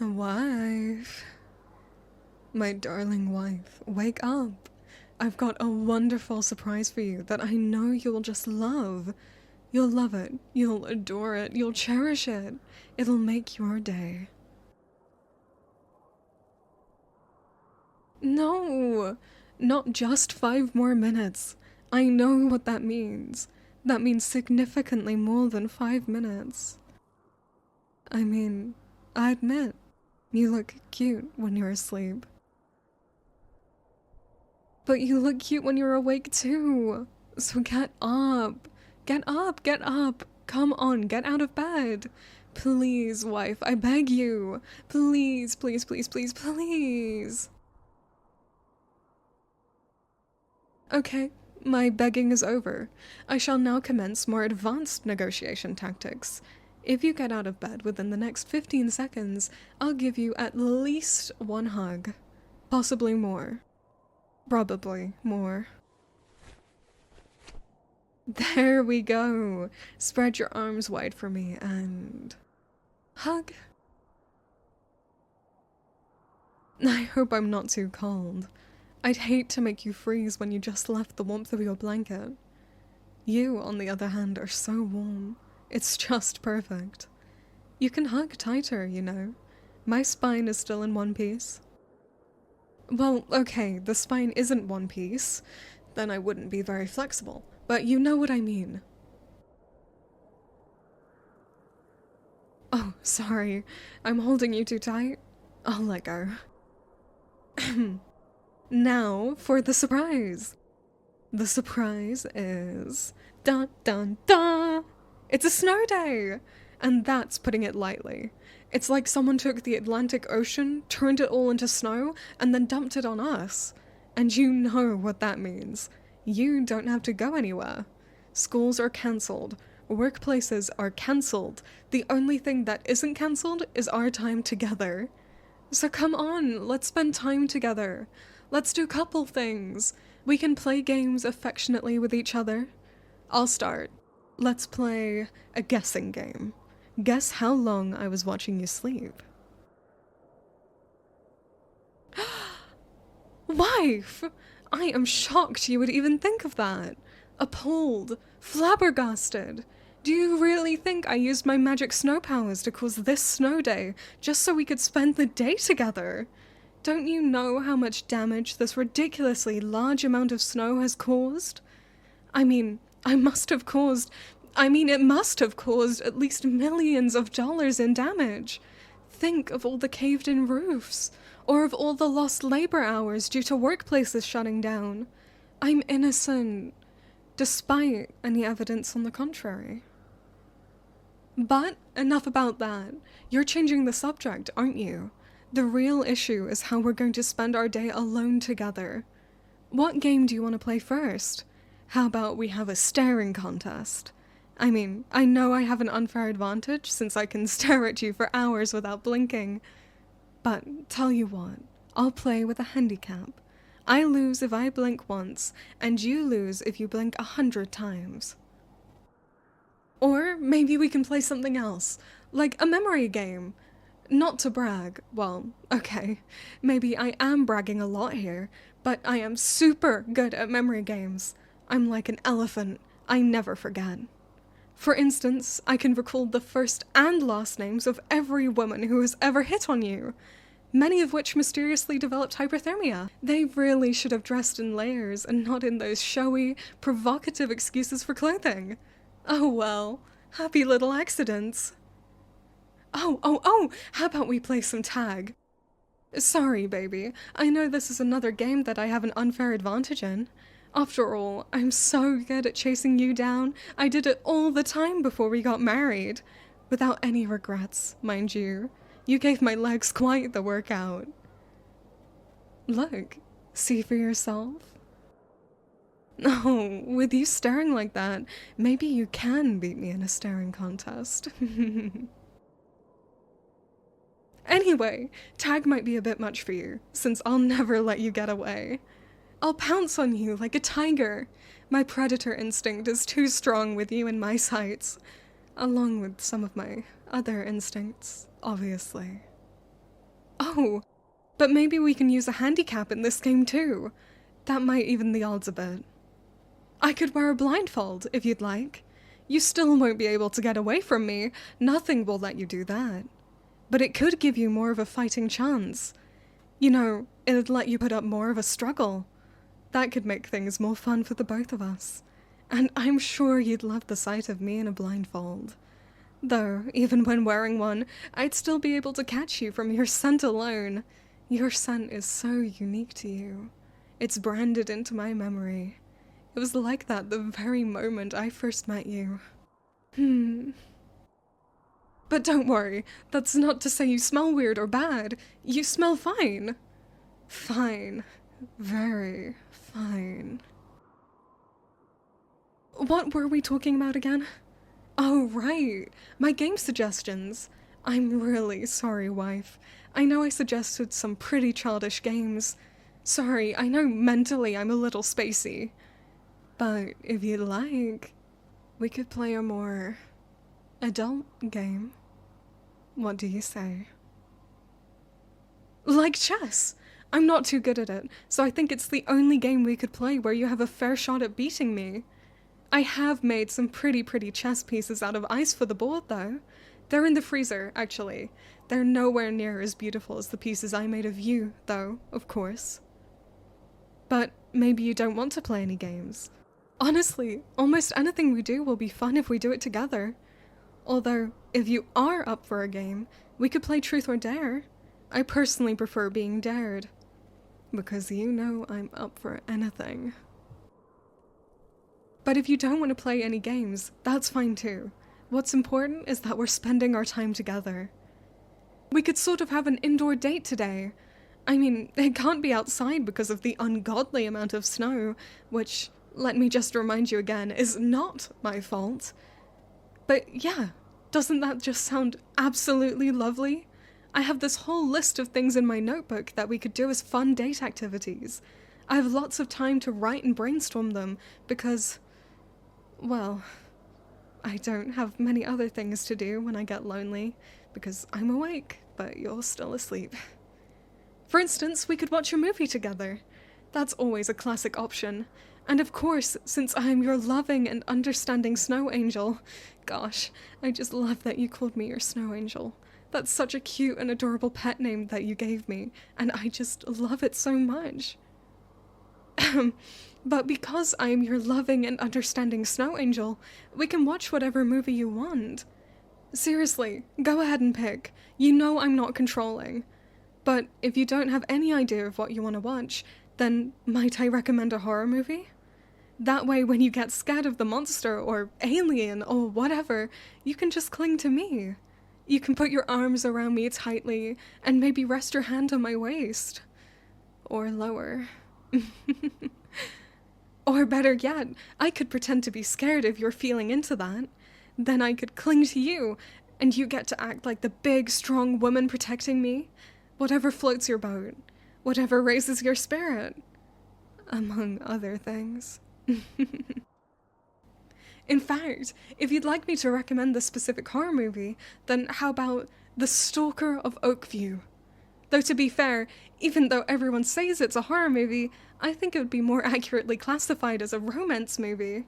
Wife. My darling wife, wake up. I've got a wonderful surprise for you that I know you'll just love. You'll love it, you'll adore it, you'll cherish it. It'll make your day. No, not just 5 more minutes. I know what that means. That means significantly more than 5 minutes. I mean, I admit, you look cute when you're asleep. But you look cute when you're awake too. So get up. Get up, get up. Come on, get out of bed. Please, wife, I beg you. Please, please, please, please, please. Okay, my begging is over. I shall now commence more advanced negotiation tactics. If you get out of bed within the next 15 seconds, I'll give you at least 1 hug. Possibly more. Probably more. There we go. Spread your arms wide for me and... hug. I hope I'm not too cold. I'd hate to make you freeze when you just left the warmth of your blanket. You, on the other hand, are so warm. It's just perfect. You can hug tighter, you know. My spine is still in one piece. Well, okay, the spine isn't one piece. Then I wouldn't be very flexible. But you know what I mean. Oh, sorry. I'm holding you too tight. I'll let go. Now for the surprise. The surprise is... dun dun dun! It's a snow day! And that's putting it lightly. It's like someone took the Atlantic Ocean, turned it all into snow, and then dumped it on us. And you know what that means. You don't have to go anywhere. Schools are cancelled. Workplaces are cancelled. The only thing that isn't cancelled is our time together. So come on, let's spend time together. Let's do couple things. We can play games affectionately with each other. I'll start. Let's play a guessing game. Guess how long I was watching you sleep. Wife! I am shocked you would even think of that. Appalled. Flabbergasted. Do you really think I used my magic snow powers to cause this snow day just so we could spend the day together? Don't you know how much damage this ridiculously large amount of snow has caused? It must have caused at least millions of dollars in damage. Think of all the caved-in roofs, or of all the lost labor hours due to workplaces shutting down. I'm innocent, despite any evidence on the contrary. But enough about that. You're changing the subject, aren't you? The real issue is how we're going to spend our day alone together. What game do you want to play first? How about we have a staring contest? I know I have an unfair advantage since I can stare at you for hours without blinking. But tell you what, I'll play with a handicap. I lose if I blink once, and you lose if you blink 100 times. Or maybe we can play something else, like a memory game. Not to brag, well, okay, maybe I am bragging a lot here, but I am super good at memory games. I'm like an elephant, I never forget. For instance, I can recall the first and last names of every woman who has ever hit on you, many of which mysteriously developed hypothermia. They really should have dressed in layers and not in those showy, provocative excuses for clothing. Oh well, happy little accidents. Oh, how about we play some tag? Sorry, baby, I know this is another game that I have an unfair advantage in. After all, I'm so good at chasing you down, I did it all the time before we got married. Without any regrets, mind you. You gave my legs quite the workout. Look, see for yourself. Oh, with you staring like that, maybe you can beat me in a staring contest. Anyway, tag might be a bit much for you, since I'll never let you get away. I'll pounce on you like a tiger. My predator instinct is too strong with you in my sights, along with some of my other instincts, obviously. Oh, but maybe we can use a handicap in this game too. That might even the odds a bit. I could wear a blindfold, if you'd like. You still won't be able to get away from me. Nothing will let you do that. But it could give you more of a fighting chance. You know, it'd let you put up more of a struggle. That could make things more fun for the both of us. And I'm sure you'd love the sight of me in a blindfold. Though, even when wearing one, I'd still be able to catch you from your scent alone. Your scent is so unique to you. It's branded into my memory. It was like that the very moment I first met you. But don't worry, that's not to say you smell weird or bad. You smell fine. Fine. Very fine. What were we talking about again? Oh, right. My game suggestions. I'm really sorry, wife. I know I suggested some pretty childish games. Sorry, I know mentally I'm a little spacey. But if you'd like, we could play a more adult game. What do you say? Like chess! I'm not too good at it, so I think it's the only game we could play where you have a fair shot at beating me. I have made some pretty chess pieces out of ice for the board, though. They're in the freezer, actually. They're nowhere near as beautiful as the pieces I made of you, though, of course. But maybe you don't want to play any games. Honestly, almost anything we do will be fun if we do it together. Although, if you are up for a game, we could play Truth or Dare. I personally prefer being dared. Because you know I'm up for anything. But if you don't want to play any games, that's fine too. What's important is that we're spending our time together. We could sort of have an indoor date today. I mean, it can't be outside because of the ungodly amount of snow, which, let me just remind you again, is not my fault. But yeah, doesn't that just sound absolutely lovely? I have this whole list of things in my notebook that we could do as fun date activities. I have lots of time to write and brainstorm them because, well, I don't have many other things to do when I get lonely because I'm awake, but you're still asleep. For instance, we could watch a movie together. That's always a classic option. And of course, since I am your loving and understanding snow angel, gosh, I just love that you called me your snow angel. That's such a cute and adorable pet name that you gave me, and I just love it so much. But because I am your loving and understanding snow angel, we can watch whatever movie you want. Seriously, go ahead and pick. You know I'm not controlling. But if you don't have any idea of what you want to watch, then might I recommend a horror movie? That way when you get scared of the monster or alien or whatever, you can just cling to me. You can put your arms around me tightly and maybe rest your hand on my waist. Or lower. Or better yet, I could pretend to be scared if you're feeling into that. Then I could cling to you, and you get to act like the big, strong woman protecting me. Whatever floats your boat. Whatever raises your spirit. Among other things. In fact, if you'd like me to recommend the specific horror movie, then how about The Stalker of Oakview? Though to be fair, even though everyone says it's a horror movie, I think it would be more accurately classified as a romance movie.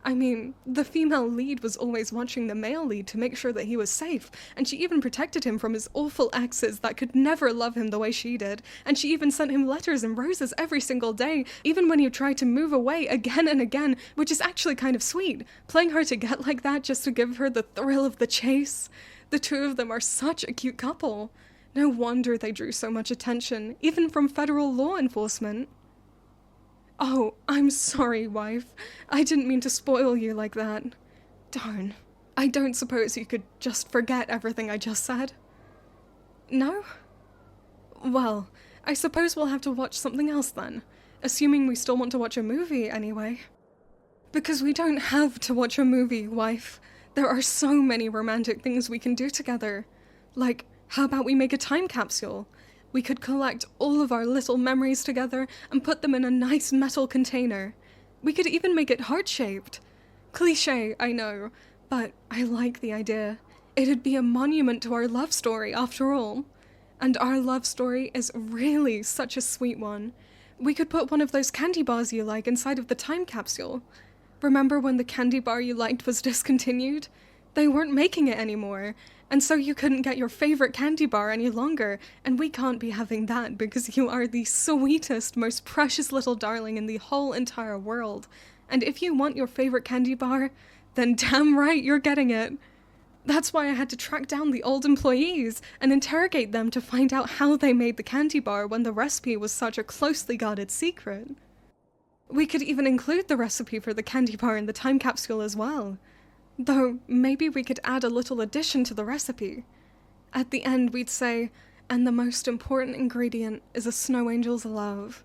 I mean, the female lead was always watching the male lead to make sure that he was safe, and she even protected him from his awful exes that could never love him the way she did, and she even sent him letters and roses every single day, even when he tried to move away again and again, which is actually kind of sweet, playing her to get like that just to give her the thrill of the chase. The two of them are such a cute couple. No wonder they drew so much attention, even from federal law enforcement. Oh, I'm sorry, wife. I didn't mean to spoil you like that. Darn. I don't suppose you could just forget everything I just said? No? Well, I suppose we'll have to watch something else then, assuming we still want to watch a movie anyway. Because we don't have to watch a movie, wife. There are so many romantic things we can do together. Like, how about we make a time capsule? We could collect all of our little memories together and put them in a nice metal container. We could even make it heart-shaped. Cliché, I know, but I like the idea. It'd be a monument to our love story, after all. And our love story is really such a sweet one. We could put one of those candy bars you like inside of the time capsule. Remember when the candy bar you liked was discontinued? They weren't making it anymore, and so you couldn't get your favorite candy bar any longer, and we can't be having that because you are the sweetest, most precious little darling in the whole entire world. And if you want your favorite candy bar, then damn right you're getting it. That's why I had to track down the old employees and interrogate them to find out how they made the candy bar when the recipe was such a closely guarded secret. We could even include the recipe for the candy bar in the time capsule as well. Though, maybe we could add a little addition to the recipe. At the end we'd say, and the most important ingredient is a snow angel's love.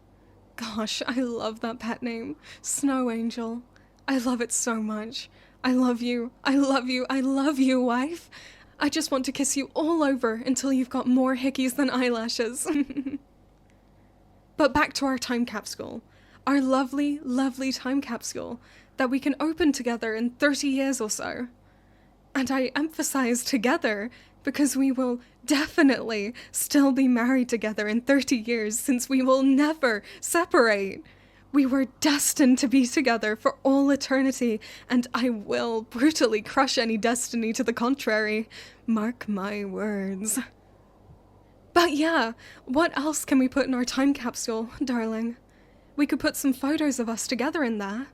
Gosh, I love that pet name, Snow Angel. I love it so much. I love you, I love you, I love you, wife. I just want to kiss you all over until you've got more hickeys than eyelashes. But back to our time capsule. Our lovely, lovely time capsule that we can open together in 30 years or so. And I emphasize together because we will definitely still be married together in 30 years since we will never separate. We were destined to be together for all eternity, and I will brutally crush any destiny to the contrary. Mark my words. But yeah, what else can we put in our time capsule, darling? We could put some photos of us together in there.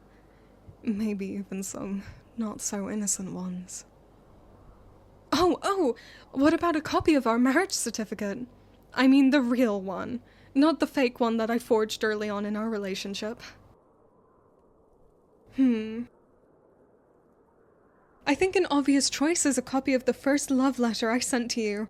Maybe even some not so innocent ones. Oh, what about a copy of our marriage certificate? I mean the real one. Not the fake one that I forged early on in our relationship. I think an obvious choice is a copy of the first love letter I sent to you.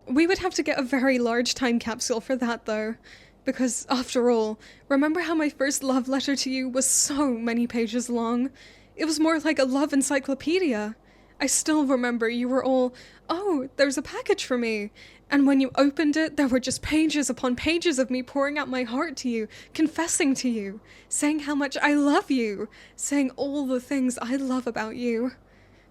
We would have to get a very large time capsule for that though, because after all, remember how my first love letter to you was so many pages long? It was more like a love encyclopedia. I still remember you were all, oh, there's a package for me. And when you opened it, there were just pages upon pages of me pouring out my heart to you, confessing to you, saying how much I love you, saying all the things I love about you,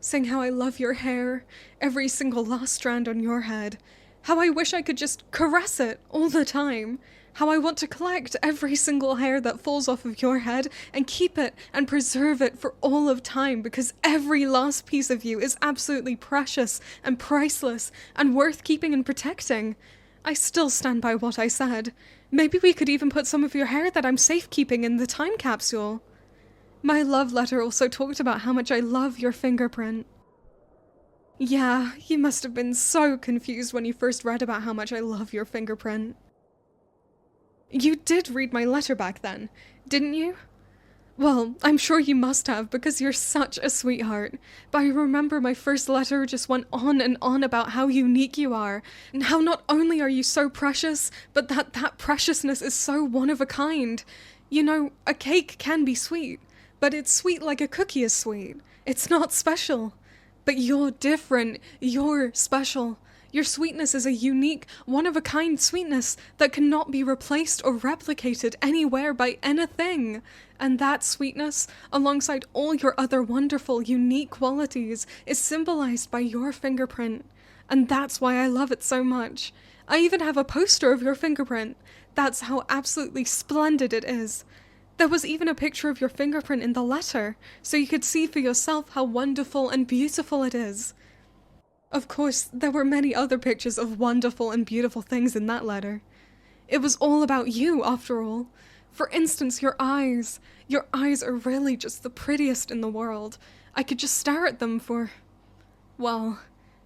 saying how I love your hair, every single last strand on your head, how I wish I could just caress it all the time, how I want to collect every single hair that falls off of your head and keep it and preserve it for all of time because every last piece of you is absolutely precious and priceless and worth keeping and protecting. I still stand by what I said. Maybe we could even put some of your hair that I'm safekeeping in the time capsule. My love letter also talked about how much I love your fingerprint. Yeah, you must have been so confused when you first read about how much I love your fingerprint. You did read my letter back then, didn't you? Well, I'm sure you must have because you're such a sweetheart. But I remember my first letter just went on and on about how unique you are, and how not only are you so precious, but that preciousness is so one of a kind. You know, a cake can be sweet, but it's sweet like a cookie is sweet. It's not special. But you're different. You're special. Your sweetness is a unique, one-of-a-kind sweetness that cannot be replaced or replicated anywhere by anything. And that sweetness, alongside all your other wonderful, unique qualities, is symbolized by your fingerprint. And that's why I love it so much. I even have a poster of your fingerprint. That's how absolutely splendid it is. There was even a picture of your fingerprint in the letter, so you could see for yourself how wonderful and beautiful it is. Of course, there were many other pictures of wonderful and beautiful things in that letter. It was all about you, after all. For instance, your eyes. Your eyes are really just the prettiest in the world. I could just stare at them for... well,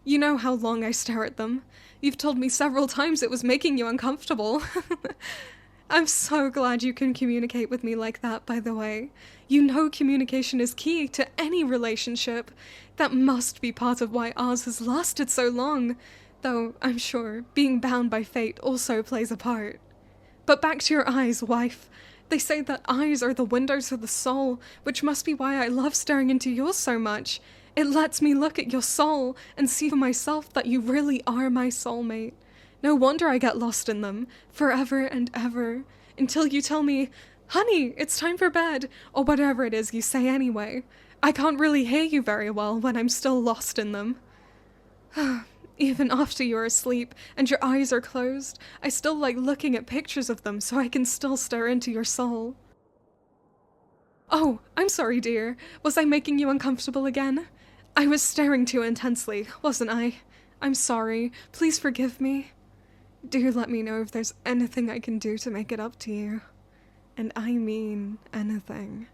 you know how long I stare at them. You've told me several times it was making you uncomfortable. I'm so glad you can communicate with me like that, by the way. You know communication is key to any relationship. That must be part of why ours has lasted so long. Though, I'm sure, being bound by fate also plays a part. But back to your eyes, wife. They say that eyes are the windows of the soul, which must be why I love staring into yours so much. It lets me look at your soul and see for myself that you really are my soulmate. No wonder I get lost in them, forever and ever, until you tell me, honey, it's time for bed, or whatever it is you say anyway. I can't really hear you very well when I'm still lost in them. Even after you're asleep and your eyes are closed, I still like looking at pictures of them so I can still stare into your soul. Oh, I'm sorry, dear. Was I making you uncomfortable again? I was staring too intensely, wasn't I? I'm sorry. Please forgive me. Do let me know if there's anything I can do to make it up to you. And I mean anything.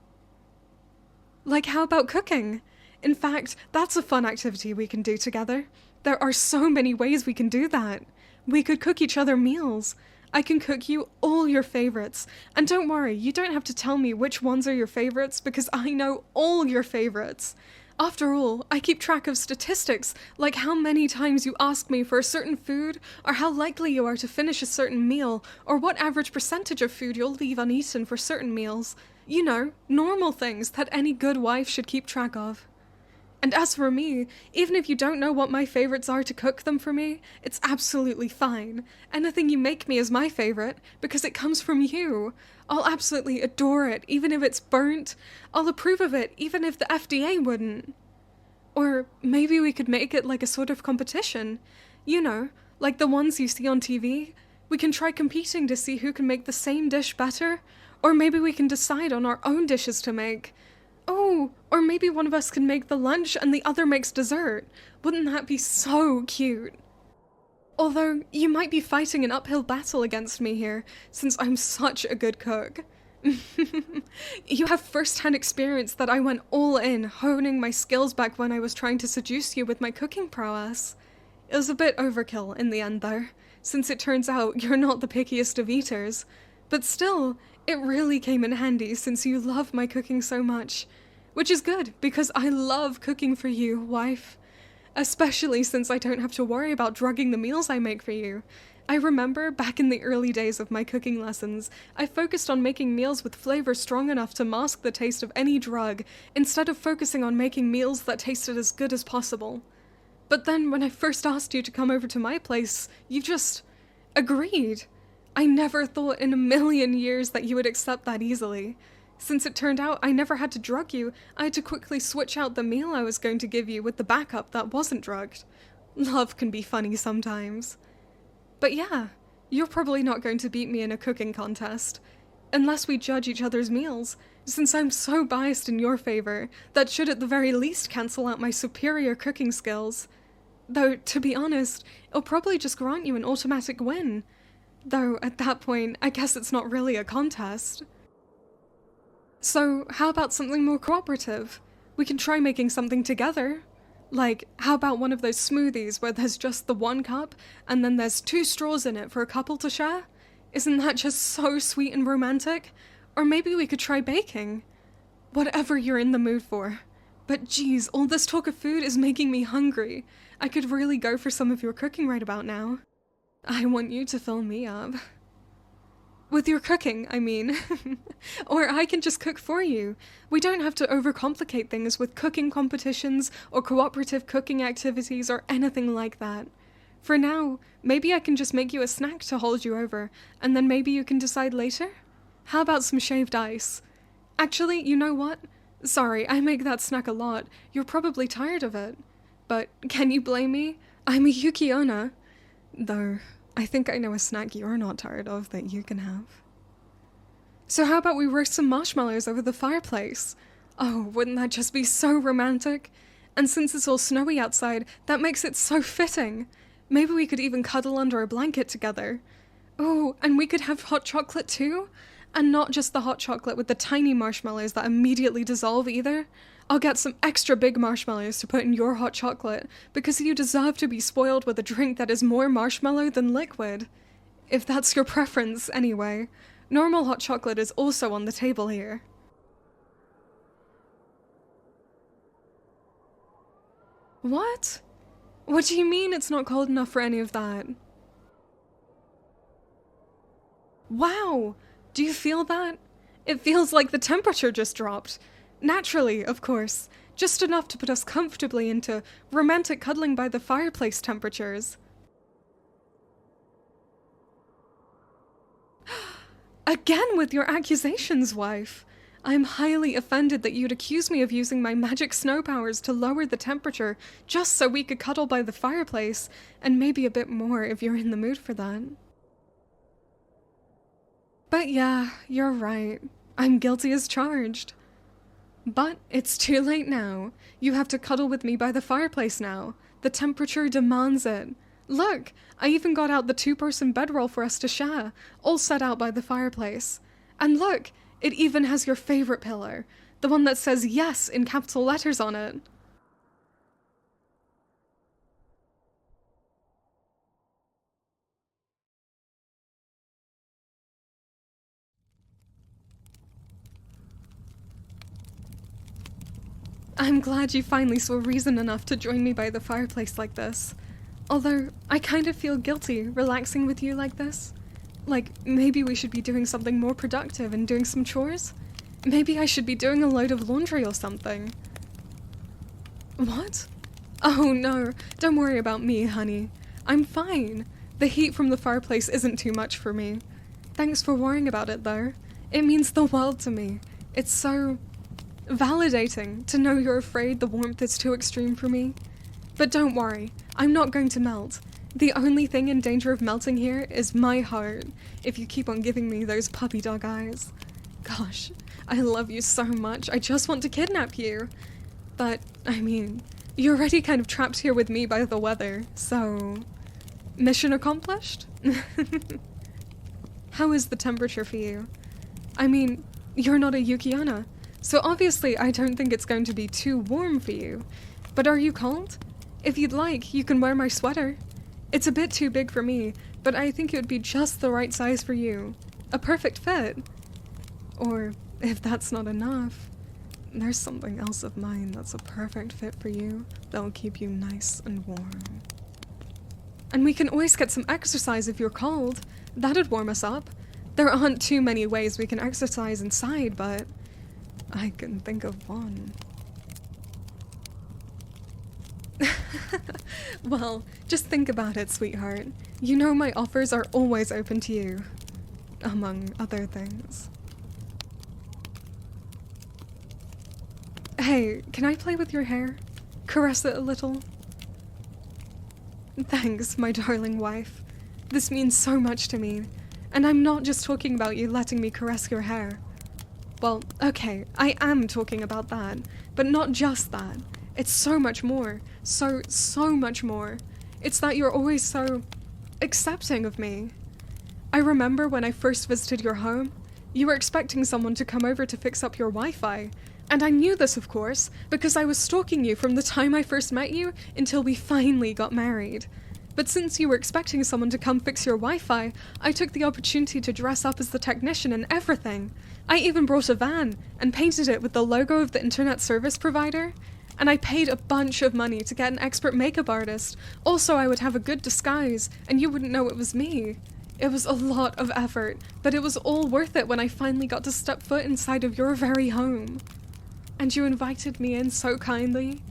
Like, how about cooking? In fact, that's a fun activity we can do together. There are so many ways we can do that. We could cook each other meals. I can cook you all your favorites. And don't worry, you don't have to tell me which ones are your favorites because I know all your favorites. After all, I keep track of statistics, like how many times you ask me for a certain food, or how likely you are to finish a certain meal, or what average percentage of food you'll leave uneaten for certain meals. You know, normal things that any good wife should keep track of. And as for me, even if you don't know what my favorites are to cook them for me, it's absolutely fine. Anything you make me is my favorite, because it comes from you. I'll absolutely adore it, even if it's burnt. I'll approve of it, even if the FDA wouldn't. Or maybe we could make it like a sort of competition. You know, like the ones you see on TV. We can try competing to see who can make the same dish better. Or maybe we can decide on our own dishes to make. Oh, or maybe one of us can make the lunch and the other makes dessert. Wouldn't that be so cute? Although, you might be fighting an uphill battle against me here, since I'm such a good cook. You have first-hand experience that I went all in, honing my skills back when I was trying to seduce you with my cooking prowess. It was a bit overkill in the end though, since it turns out you're not the pickiest of eaters. But still, it really came in handy since you love my cooking so much. Which is good, because I love cooking for you, wife. Especially since I don't have to worry about drugging the meals I make for you. I remember, back in the early days of my cooking lessons, I focused on making meals with flavor strong enough to mask the taste of any drug, instead of focusing on making meals that tasted as good as possible. But then, when I first asked you to come over to my place, you just agreed. I never thought in a million years that you would accept that easily. Since it turned out I never had to drug you, I had to quickly switch out the meal I was going to give you with the backup that wasn't drugged. Love can be funny sometimes. But yeah, you're probably not going to beat me in a cooking contest. Unless we judge each other's meals, since I'm so biased in your favor, that should at the very least cancel out my superior cooking skills. Though, to be honest, it'll probably just grant you an automatic win. Though, at that point, I guess it's not really a contest. So, how about something more cooperative? We can try making something together. Like, how about one of those smoothies where there's just the one cup, and then there's 2 straws in it for a couple to share? Isn't that just so sweet and romantic? Or maybe we could try baking. Whatever you're in the mood for. But geez, all this talk of food is making me hungry. I could really go for some of your cooking right about now. I want you to fill me up. With your cooking, I mean. Or I can just cook for you. We don't have to overcomplicate things with cooking competitions or cooperative cooking activities or anything like that. For now, maybe I can just make you a snack to hold you over, and then maybe you can decide later? How about some shaved ice? Actually, you know what? Sorry, I make that snack a lot. You're probably tired of it. But can you blame me? I'm a Yuki Onna. Though, I think I know a snack you're not tired of that you can have. So how about we roast some marshmallows over the fireplace? Oh, wouldn't that just be so romantic? And since it's all snowy outside, that makes it so fitting. Maybe we could even cuddle under a blanket together. Oh, and we could have hot chocolate too? And not just the hot chocolate with the tiny marshmallows that immediately dissolve either. I'll get some extra big marshmallows to put in your hot chocolate, because you deserve to be spoiled with a drink that is more marshmallow than liquid. If that's your preference, anyway. Normal hot chocolate is also on the table here. What? What do you mean it's not cold enough for any of that? Wow! Do you feel that? It feels like the temperature just dropped. Naturally, of course. Just enough to put us comfortably into romantic cuddling by the fireplace temperatures. Again with your accusations, wife. I'm highly offended that you'd accuse me of using my magic snow powers to lower the temperature just so we could cuddle by the fireplace, and maybe a bit more if you're in the mood for that. But yeah, you're right. I'm guilty as charged. But it's too late now. You have to cuddle with me by the fireplace now. The temperature demands it. Look, I even got out the 2-person bedroll for us to share, all set out by the fireplace. And look, it even has your favorite pillow, the one that says yes in capital letters on it. I'm glad you finally saw reason enough to join me by the fireplace like this. Although, I kind of feel guilty relaxing with you like this. Like, maybe we should be doing something more productive and doing some chores? Maybe I should be doing a load of laundry or something. What? Oh no, don't worry about me, honey. I'm fine. The heat from the fireplace isn't too much for me. Thanks for worrying about it, though. It means the world to me. It's so validating to know you're afraid the warmth is too extreme for me. But don't worry, I'm not going to melt. The only thing in danger of melting here is my heart, if you keep on giving me those puppy dog eyes. Gosh, I love you so much, I just want to kidnap you. But, I mean, you're already kind of trapped here with me by the weather, so... Mission accomplished? How is the temperature for you? I mean, you're not a Yuki Onna, so obviously I don't think it's going to be too warm for you. But are you cold? If you'd like, you can wear my sweater. It's a bit too big for me, but I think it would be just the right size for you. A perfect fit. Or, if that's not enough, there's something else of mine that's a perfect fit for you that'll keep you nice and warm. And we can always get some exercise if you're cold. That'd warm us up. There aren't too many ways we can exercise inside, but I can think of one. Well, just think about it, sweetheart. You know my offers are always open to you. Among other things. Hey, can I play with your hair? Caress it a little? Thanks, my darling wife. This means so much to me. And I'm not just talking about you letting me caress your hair. Well, okay, I am talking about that, but not just that. It's so much more. So much more. It's that you're always so accepting of me. I remember when I first visited your home, you were expecting someone to come over to fix up your Wi-Fi. And I knew this, of course, because I was stalking you from the time I first met you until we finally got married. But since you were expecting someone to come fix your Wi-Fi, I took the opportunity to dress up as the technician and everything. I even brought a van and painted it with the logo of the internet service provider. And I paid a bunch of money to get an expert makeup artist. Also, I would have a good disguise, and you wouldn't know it was me. It was a lot of effort, but it was all worth it when I finally got to step foot inside of your very home. And you invited me in so kindly.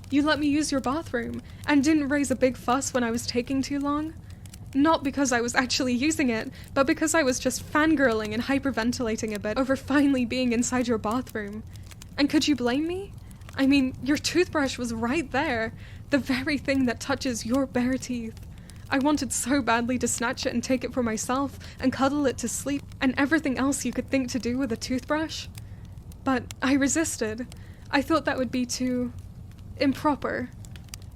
You let me use your bathroom, and didn't raise a big fuss when I was taking too long. Not because I was actually using it, but because I was just fangirling and hyperventilating a bit over finally being inside your bathroom. And could you blame me? I mean, your toothbrush was right there, the very thing that touches your bare teeth. I wanted so badly to snatch it and take it for myself and cuddle it to sleep and everything else you could think to do with a toothbrush. But I resisted. I thought that would be too improper.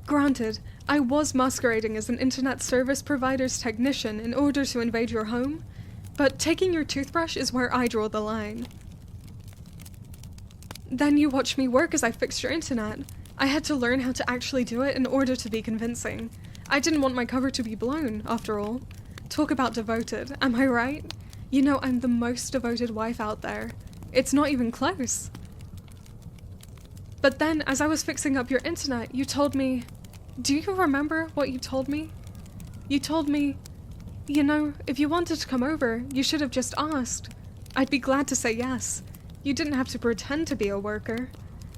Granted, I was masquerading as an internet service provider's technician in order to invade your home, but taking your toothbrush is where I draw the line. Then you watched me work as I fixed your internet. I had to learn how to actually do it in order to be convincing. I didn't want my cover to be blown, after all. Talk about devoted, am I right? You know I'm the most devoted wife out there. It's not even close. But then, as I was fixing up your internet, you told me... Do you remember what you told me? You told me, you know, if you wanted to come over, you should have just asked. I'd be glad to say yes. You didn't have to pretend to be a worker.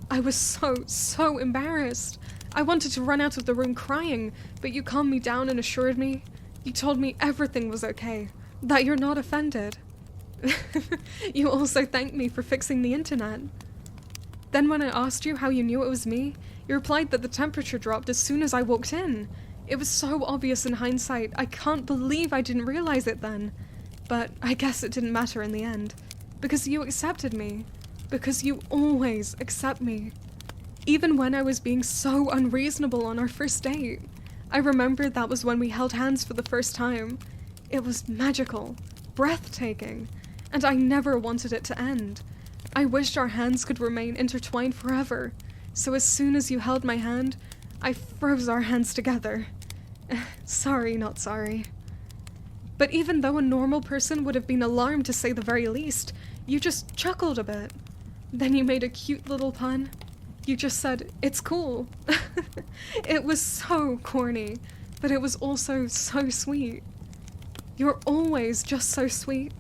I was so embarrassed. I wanted to run out of the room crying, but you calmed me down and assured me. You told me everything was okay, that you're not offended. You also thanked me for fixing the internet. Then when I asked you how you knew it was me, you replied that the temperature dropped as soon as I walked in. It was so obvious in hindsight, I can't believe I didn't realize it then. But I guess it didn't matter in the end. Because you accepted me. Because you always accept me. Even when I was being so unreasonable on our first date. I remember that was when we held hands for the first time. It was magical, breathtaking, and I never wanted it to end. I wished our hands could remain intertwined forever, so as soon as you held my hand, I froze our hands together. Sorry, not sorry. But even though a normal person would have been alarmed to say the very least, you just chuckled a bit. Then you made a cute little pun. You just said, "It's cool." It was so corny, but it was also so sweet. You're always just so sweet.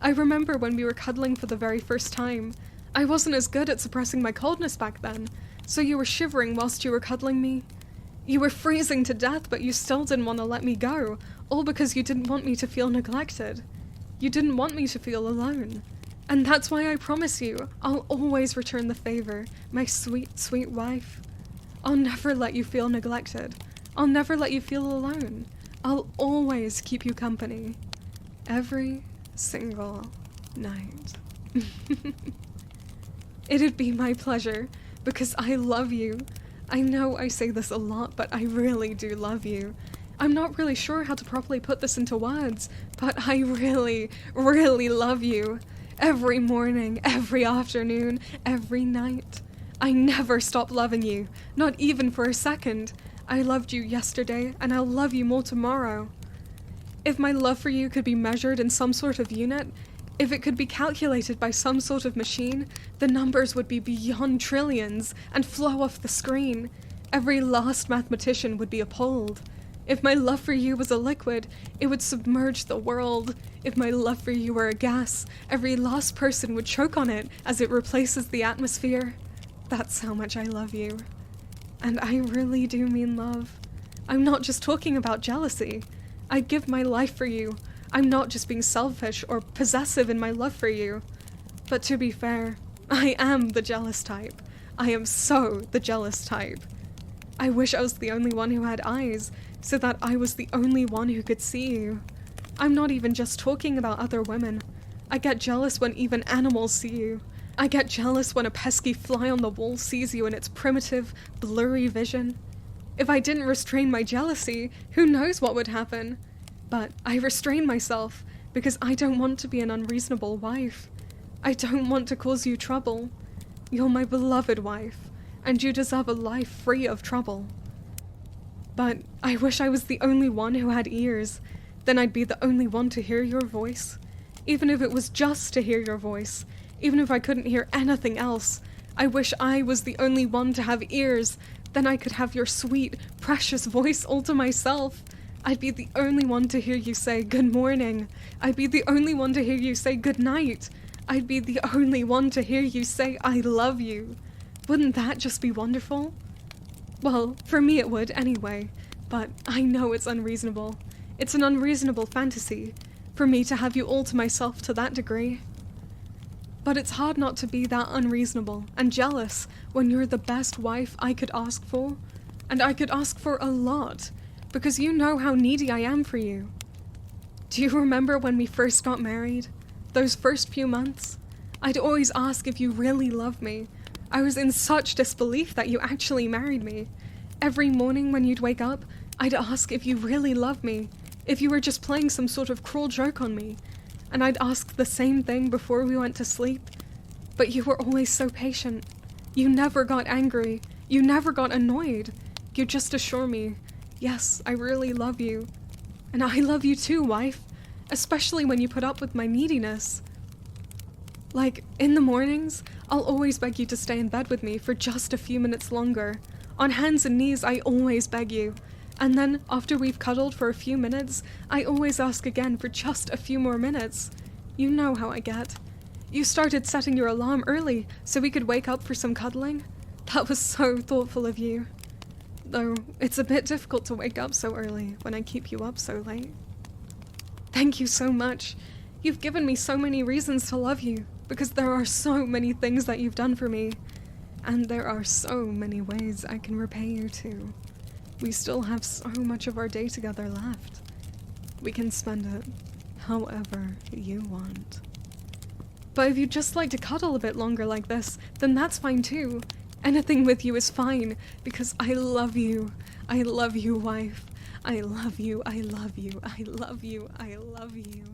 I remember when we were cuddling for the very first time. I wasn't as good at suppressing my coldness back then, so you were shivering whilst you were cuddling me. You were freezing to death, but you still didn't want to let me go, all because you didn't want me to feel neglected. You didn't want me to feel alone. And that's why I promise you, I'll always return the favor, my sweet, sweet wife. I'll never let you feel neglected. I'll never let you feel alone. I'll always keep you company. Every single night. It'd be my pleasure, because I love you. I know I say this a lot, but I really do love you. I'm not really sure how to properly put this into words, but I really, really love you. Every morning, every afternoon, every night. I never stop loving you, not even for a second. I loved you yesterday, and I'll love you more tomorrow. If my love for you could be measured in some sort of unit, if it could be calculated by some sort of machine, the numbers would be beyond trillions and flow off the screen. Every last mathematician would be appalled. If my love for you was a liquid, it would submerge the world. If my love for you were a gas, every last person would choke on it as it replaces the atmosphere. That's how much I love you. And I really do mean love. I'm not just talking about jealousy. I'd give my life for you. I'm not just being selfish or possessive in my love for you. But to be fair, I am the jealous type. I am so the jealous type. I wish I was the only one who had eyes, so that I was the only one who could see you. I'm not even just talking about other women. I get jealous when even animals see you. I get jealous when a pesky fly on the wall sees you in its primitive, blurry vision. If I didn't restrain my jealousy, who knows what would happen? But I restrain myself, because I don't want to be an unreasonable wife. I don't want to cause you trouble. You're my beloved wife, and you deserve a life free of trouble. But I wish I was the only one who had ears. Then I'd be the only one to hear your voice. Even if it was just to hear your voice. Even if I couldn't hear anything else. I wish I was the only one to have ears. Then I could have your sweet, precious voice all to myself. I'd be the only one to hear you say good morning. I'd be the only one to hear you say good night. I'd be the only one to hear you say I love you. Wouldn't that just be wonderful? Well, for me it would anyway, but I know it's unreasonable. It's an unreasonable fantasy, for me to have you all to myself to that degree. But it's hard not to be that unreasonable and jealous when you're the best wife I could ask for, and I could ask for a lot, because you know how needy I am for you. Do you remember when we first got married? Those first few months? I'd always ask if you really loved me. I was in such disbelief that you actually married me. Every morning when you'd wake up, I'd ask if you really loved me, if you were just playing some sort of cruel joke on me. And I'd ask the same thing before we went to sleep. But you were always so patient. You never got angry. You never got annoyed. You'd just assure me, yes, I really love you. And I love you too, wife, especially when you put up with my neediness. Like, in the mornings, I'll always beg you to stay in bed with me for just a few minutes longer. On hands and knees, I always beg you. And then, after we've cuddled for a few minutes, I always ask again for just a few more minutes. You know how I get. You started setting your alarm early so we could wake up for some cuddling. That was so thoughtful of you. Though, it's a bit difficult to wake up so early when I keep you up so late. Thank you so much. You've given me so many reasons to love you, because there are so many things that you've done for me. And there are so many ways I can repay you too. We still have so much of our day together left. We can spend it however you want. But if you'd just like to cuddle a bit longer like this, then that's fine too. Anything with you is fine, because I love you. I love you, wife. I love you, I love you, I love you, I love you.